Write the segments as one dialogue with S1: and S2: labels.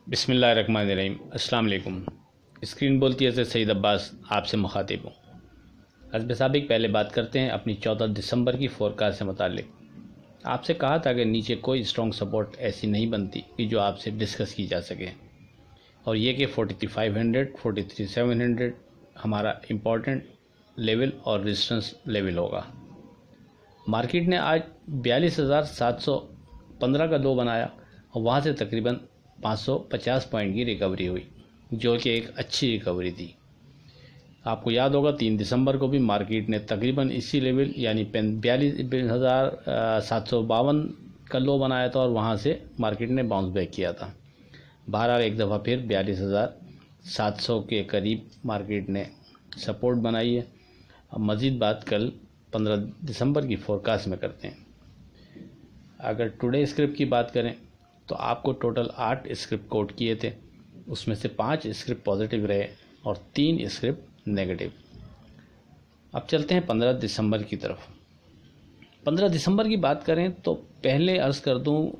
S1: बिस्मिल्लाहिर्रहमानिर्रहीम। अस्सलाम वालेकुम। स्क्रीन बोलती है सईद अब्बास आपसे मुखातिब हूँ। हस्ब साबिक पहले बात करते हैं अपनी 14 दिसंबर की फोरकास्ट से मुतालिक। आपसे कहा था कि नीचे कोई स्ट्रॉन्ग सपोर्ट ऐसी नहीं बनती कि जो आपसे डिस्कस की जा सके, और ये कि 43,500 43,700 हमारा इम्पोर्टेंट लेवल और रेजिस्टेंस लेवल होगा। मार्केट ने आज 42,715 का लो बनाया और वहाँ से तकरीबन 550 पॉइंट की रिकवरी हुई, जो कि एक अच्छी रिकवरी थी। आपको याद होगा 3 दिसंबर को भी मार्केट ने तकरीबन इसी लेवल यानी 42,752 का लो बनाया था और वहाँ से मार्केट ने बाउंस बैक किया था। बहरहाल एक दफ़ा फिर 42,700 के करीब मार्केट ने सपोर्ट बनाई है। अब मज़ीद बात कल 15 दिसंबर की फोरकास्ट में करते हैं। अगर टुडे स्क्रिप्ट की बात करें तो आपको टोटल 8 स्क्रिप्ट कोट किए थे, उसमें से 5 स्क्रिप्ट पॉजिटिव रहे और 3 स्क्रिप्ट नेगेटिव। अब चलते हैं 15 दिसंबर की तरफ। 15 दिसंबर की बात करें तो पहले अर्ज़ कर दूं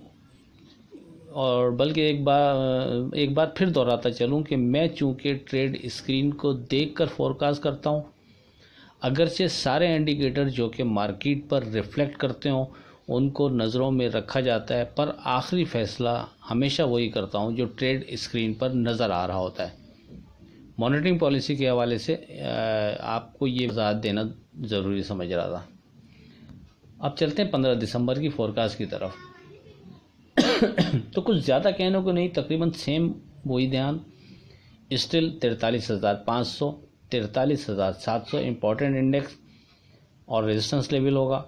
S1: और बल्कि एक बार फिर दोहराता चलूं कि मैं चूँकि ट्रेड स्क्रीन को देखकर फोरकास्ट करता हूं, अगरचे सारे इंडिकेटर जो कि मार्केट पर रिफ्लेक्ट करते हों उनको नज़रों में रखा जाता है, पर आखिरी फ़ैसला हमेशा वही करता हूं जो ट्रेड स्क्रीन पर नज़र आ रहा होता है। मॉनिटरिंग पॉलिसी के हवाले से आपको ये वजाहत देना ज़रूरी समझ रहा था। अब चलते हैं 15 दिसंबर की फोरकास्ट की तरफ। तो कुछ ज़्यादा कहने को नहीं, तकरीबन सेम वही ध्यान। स्टिल 43,500 43,700 इम्पोर्टेंट इंडेक्स और रेजिस्टेंस लेवल होगा।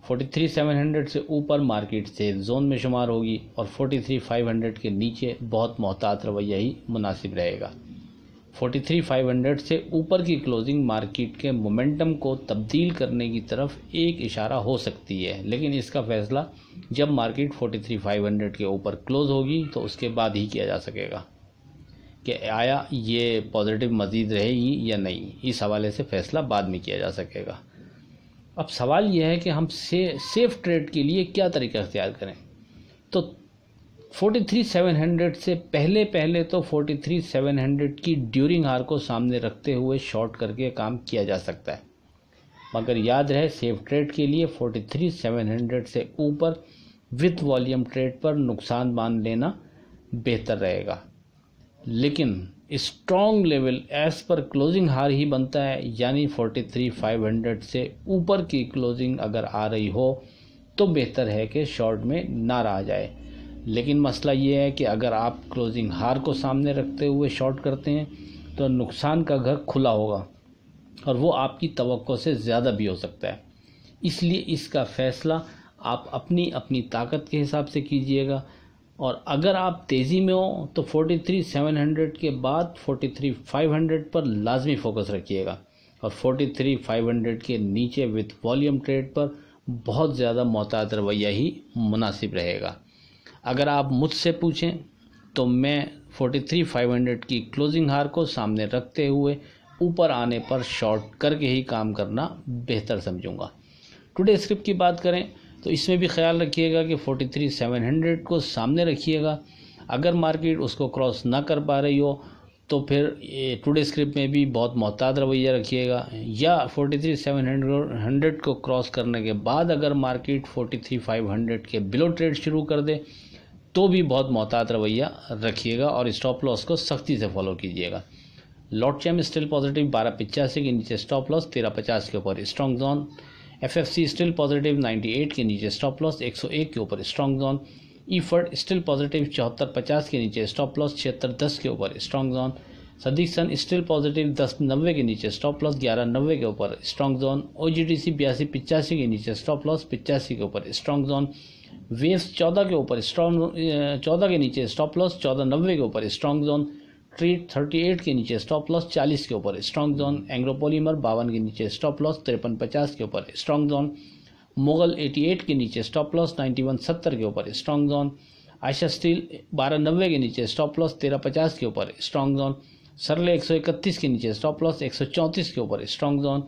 S1: 43,700 से ऊपर मार्केट सेफ जोन में शुमार होगी और 43,500 के नीचे बहुत मोहतात रवैया ही मुनासिब रहेगा। 43,500 से ऊपर की क्लोजिंग मार्केट के मोमेंटम को तब्दील करने की तरफ एक इशारा हो सकती है, लेकिन इसका फ़ैसला जब मार्केट 43,500 के ऊपर क्लोज़ होगी तो उसके बाद ही किया जा सकेगा कि आया ये पॉजिटिव मज़ीद रहेगी या नहीं। इस हवाले से फ़ैसला बाद में किया जा सकेगा। अब सवाल यह है कि हम सेफ ट्रेड के लिए क्या तरीका इख्तियार करें। तो 43,700 से पहले तो 43,700 की ड्यूरिंग हार को सामने रखते हुए शॉर्ट करके काम किया जा सकता है, मगर याद रहे सेफ ट्रेड के लिए 43,700 से ऊपर विथ वॉल्यूम ट्रेड पर नुकसान मान लेना बेहतर रहेगा। लेकिन स्ट्रॉन्ग लेवल एज पर क्लोजिंग हार ही बनता है, यानी 43,500 से ऊपर की क्लोजिंग अगर आ रही हो तो बेहतर है कि शॉर्ट में ना रहा जाए। लेकिन मसला ये है कि अगर आप क्लोजिंग हार को सामने रखते हुए शॉर्ट करते हैं तो नुकसान का घर खुला होगा और वो आपकी तवक्को से ज़्यादा भी हो सकता है। इसलिए इसका फ़ैसला आप अपनी अपनी ताकत के हिसाब से कीजिएगा, और अगर आप तेज़ी में हो तो 43,700 के बाद 43,500 पर लाजमी फोकस रखिएगा और 43,500 के नीचे विथ वॉल्यूम ट्रेड पर बहुत ज़्यादा मोहतात रवैया ही मुनासिब रहेगा। अगर आप मुझसे पूछें तो मैं 43,500 की क्लोजिंग हार को सामने रखते हुए ऊपर आने पर शॉर्ट करके ही काम करना बेहतर समझूंगा। टुडे स्क्रिप्ट की बात करें तो इसमें भी ख्याल रखिएगा कि 43,700 को सामने रखिएगा। अगर मार्केट उसको क्रॉस ना कर पा रही हो तो फिर टुडे स्क्रिप्ट में भी बहुत मोहतात रवैया रखिएगा, या 43,700 को क्रॉस करने के बाद अगर मार्केट 43,500 के बिलो ट्रेड शुरू कर दे तो भी बहुत मोहतात रवैया रखिएगा और स्टॉप लॉस को सख्ती से फॉलो कीजिएगा। लॉट चैम स्टिल पॉजिटिव 1285 के नीचे स्टॉप लॉस 1350 के ऊपर strong zone. FFC still positive 98 के नीचे स्टॉप लॉस 101 के ऊपर स्ट्रॉन्ग जोन। ईफर्ड स्टिल पॉजिटिव 7450 के नीचे स्टॉप लॉस 7610 के ऊपर स्ट्रॉन्ग जोन। सदीक्सन स्टिल पॉजिटिव 1090 के नीचे स्टॉप लॉस 1190 के ऊपर स्ट्रॉन्ग जोन। OGTC 8285 के नीचे स्टॉप लॉस 85 के ऊपर स्ट्रॉन्ग जोन। वेव्स 14 के ऊपर 14 के नीचे स्टॉप लॉस 1490 के ऊपर स्ट्रॉन्ग जोन। ट्रीट 38 के नीचे स्टॉप लॉस 40 के ऊपर स्ट्रॉन्ग जोन। एंग्रोपॉलीमर 52 के नीचे स्टॉप लॉस 5350 के ऊपर स्ट्रॉन्ग जोन। मुगल 88 के नीचे स्टॉप लॉस 9170 के ऊपर स्ट्रॉन्ग जोन। आयशा स्टील 1290 के नीचे स्टॉप लॉस 1350 के ऊपर स्ट्रॉन्ग जोन। सरले 131 के नीचे स्टॉप लॉस 134 के ऊपर स्ट्रॉन्ग जोन।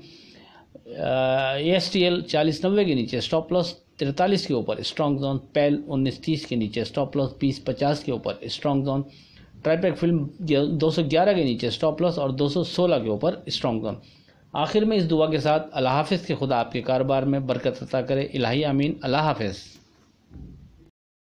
S1: ASTL 4090 के नीचे स्टॉप लॉस 43 के ऊपर स्ट्रॉन्ग जोन, पैल 1930 के नीचे स्टॉप लॉस 2050 के ऊपर स्ट्रॉन्ग जोन, ट्राइपेक फिल्म 211 के नीचे स्टॉप लॉस और 216 के ऊपर स्ट्रॉन्ग जोन। आखिर में इस दुआ के साथ अल्लाह हाफिज़ के खुदा आपके कारोबार में बरकत अता करे। इलाही आमीन। अल्लाह हाफिज़।